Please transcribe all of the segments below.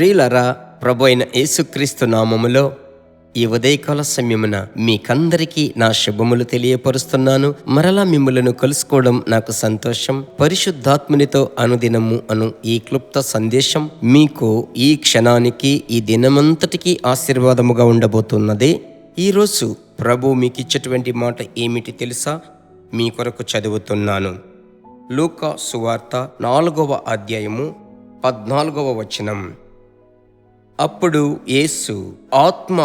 ప్రియులారా, ప్రభు అయిన యేసుక్రీస్తు నామములో ఈ ఉదయకాల సమయమున మీకందరికీ నా శుభములు తెలియపరుస్తున్నాను. మరలా మిమ్మలను కలుసుకోవడం నాకు సంతోషం. పరిశుద్ధాత్మునితో అనుదినము అను ఈ క్లుప్త సందేశం మీకు ఈ క్షణానికి, ఈ దినమంతటికీ ఆశీర్వాదముగా ఉండబోతున్నది. ఈరోజు ప్రభు మీకు ఇచ్చేటువంటి మాట ఏమిటి తెలుసా? మీ కొరకు చదువుతున్నాను. లూకా సువార్త 4వ అధ్యాయము 14వ వచనం. అప్పుడు యేసు ఆత్మ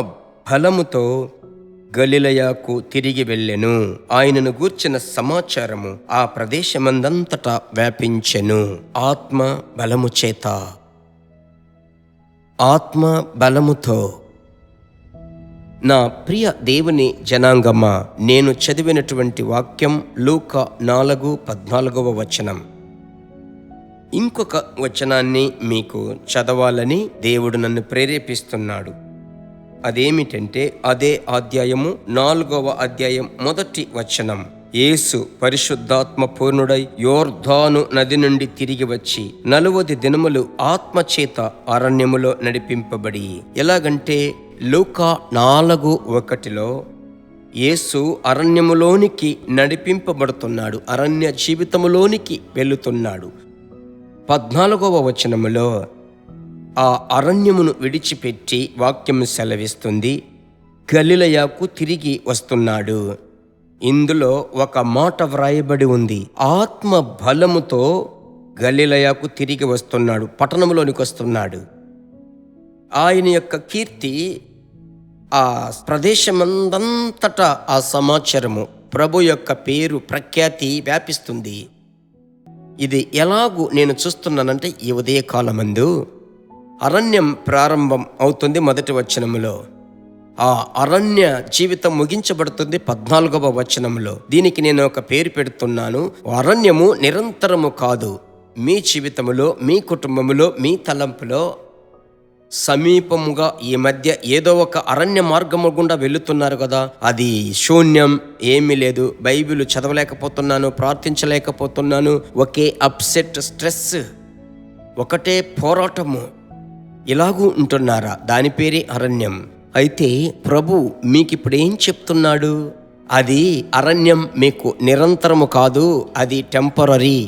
బలముతో గలిలయకు తిరిగి వెళ్ళెను. ఆయనను గూర్చిన సమాచారము ఆ ప్రదేశమందంతటా వ్యాపించెను. ఆత్మ బలము చేత, ఆత్మ బలముతో. నా ప్రియ దేవుని జనాంగమా, నేను చదివినటువంటి వాక్యం లూకా 4:14వ వచనం. ఇంకొక వచనాన్ని మీకు చదవాలని దేవుడు నన్ను ప్రేరేపిస్తున్నాడు. అదేమిటంటే అదే అధ్యాయము 4వ అధ్యాయం 1వ వచనం. యేసు పరిశుద్ధాత్మ పూర్ణుడై యోర్దాను నది నుండి తిరిగి వచ్చి 40 దినములు ఆత్మచేత అరణ్యములో నడిపింపబడి. ఎలాగంటే లూకా 4:1 యేసు అరణ్యములోనికి నడిపింపబడుతున్నాడు, అరణ్య జీవితములోనికి వెళుతున్నాడు. 14వ వచనములో ఆ అరణ్యమును విడిచిపెట్టి వాక్యము సెలవిస్తుంది, గలిలయకు తిరిగి వస్తున్నాడు. ఇందులో ఒక మాట వ్రాయబడి ఉంది, ఆత్మ బలముతో గలిలయకు తిరిగి వస్తున్నాడు, పట్టణంలోనికి వస్తున్నాడు. ఆయన యొక్క కీర్తి ఆ ప్రదేశమందంతటా, ఆ సమాచారము, ప్రభు యొక్క పేరు ప్రఖ్యాతి వ్యాపిస్తుంది. ఇది ఎలాగూ నేను చూస్తున్నానంటే, ఈ ఉదయకాలమందు అరణ్యం ప్రారంభం అవుతుంది. 1వ వచనములో ఆ అరణ్య జీవితం ముగించబడుతుంది 14వ వచనంలో. దీనికి నేను ఒక పేరు పెడుతున్నాను, అరణ్యము నిరంతరము కాదు. మీ జీవితములో, మీ కుటుంబములో, మీ తలంపులో సమీపముగా ఈ మధ్య ఏదో ఒక అరణ్య మార్గము గుండా వెళుతున్నారు కదా, అది శూన్యం, ఏమీ లేదు, బైబిల్ చదవలేకపోతున్నాను, ప్రార్థించలేకపోతున్నాను, ఒకే అప్సెట్, స్ట్రెస్, ఒకటే పోరాటము, ఇలాగూ ఉంటున్నారా? దాని పేరే అరణ్యం. అయితే ప్రభు మీకు ఇప్పుడు ఏం చెప్తున్నాడు? అది అరణ్యం మీకు నిరంతరము కాదు, అది టెంపరరీ.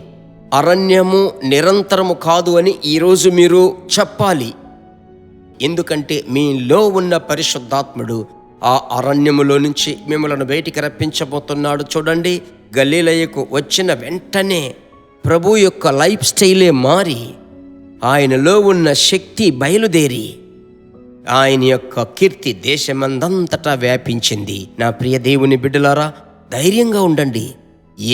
అరణ్యము నిరంతరము కాదు అని ఈరోజు మీరు చెప్పాలి. ఎందుకంటే మీలో ఉన్న పరిశుద్ధాత్ముడు ఆ అరణ్యములో నుంచి మిమ్మల్ని బయటికి రప్పించబోతున్నాడు. చూడండి, గలిలయకు వచ్చిన వెంటనే ప్రభు యొక్క లైఫ్ స్టైలే మారి, ఆయనలో ఉన్న శక్తి బయలుదేరి, ఆయన యొక్క కీర్తి దేశమందంతటా వ్యాపించింది. నా ప్రియ దేవుని బిడ్డలారా, ధైర్యంగా ఉండండి.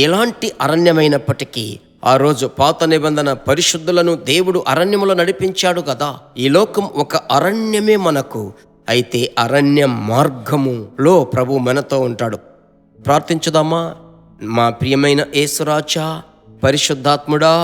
ఎలాంటి అరణ్యమైనప్పటికీ ఆ రోజు పాత నిబంధన పరిశుద్ధులను దేవుడు అరణ్యములో నడిపించాడు కదా. ఈ లోకం ఒక అరణ్యమే మనకు. అయితే అరణ్య మార్గములో ప్రభు మనతో ఉంటాడు. ప్రార్థించుదామా? మా ప్రియమైన యేసురాజా, పరిశుద్ధాత్ముడా,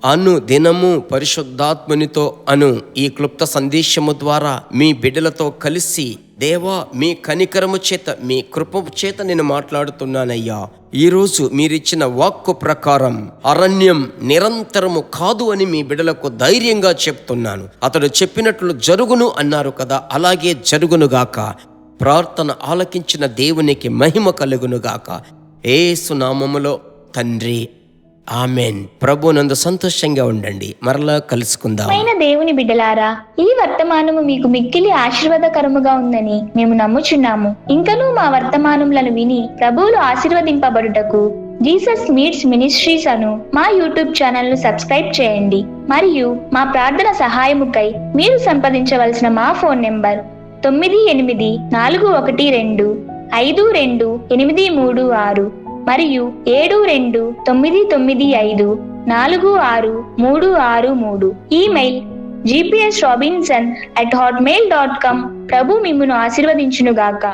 అను దినము పరిశుద్ధాత్మునితో అను ఈ క్లుప్త సందేశము ద్వారా మీ బిడ్డలతో కలిసి, దేవా, మీ కనికరము చేత, మీ కృప చేత నేను మాట్లాడుతున్నానయ్యా. ఈరోజు మీరిచ్చిన వాక్కు ప్రకారం అరణ్యం నిరంతరము కాదు అని మీ బిడ్డలకు ధైర్యంగా చెప్తున్నాను. అతడు చెప్పినట్లు జరుగును అన్నారు కదా, అలాగే జరుగునుగాక. ప్రార్థన ఆలకించిన దేవునికి మహిమ కలుగునుగాక. యేసు నామములో తండ్రి, ఆమెన్. ప్రభునందు సంతోషంగా ఉండండి. మరలా కలుసుకుందాం. దేవుని బిడ్డలారా, ఈ వర్తమానము మీకు మిక్కిలి ఆశీర్వాదకరముగా ఉందని మేము నమ్ముచున్నాము. ఇంకనూ మా వర్తమానములను విని ప్రభువులు ఆశీర్వదింపబడుటకు జీసస్ మీట్స్ మినిస్ట్రీస్ అను మా యూట్యూబ్ ఛానల్ ను సబ్స్క్రైబ్ చేయండి. మరియు మా ప్రార్థన సహాయముకై మీరు సంప్రదించవలసిన మా ఫోన్ నెంబర్ 9841425236 మరియు 72995463. Email gpsrobinson@hotmail.com. ప్రభు మిమ్మును ఆశీర్వదించునుగాక.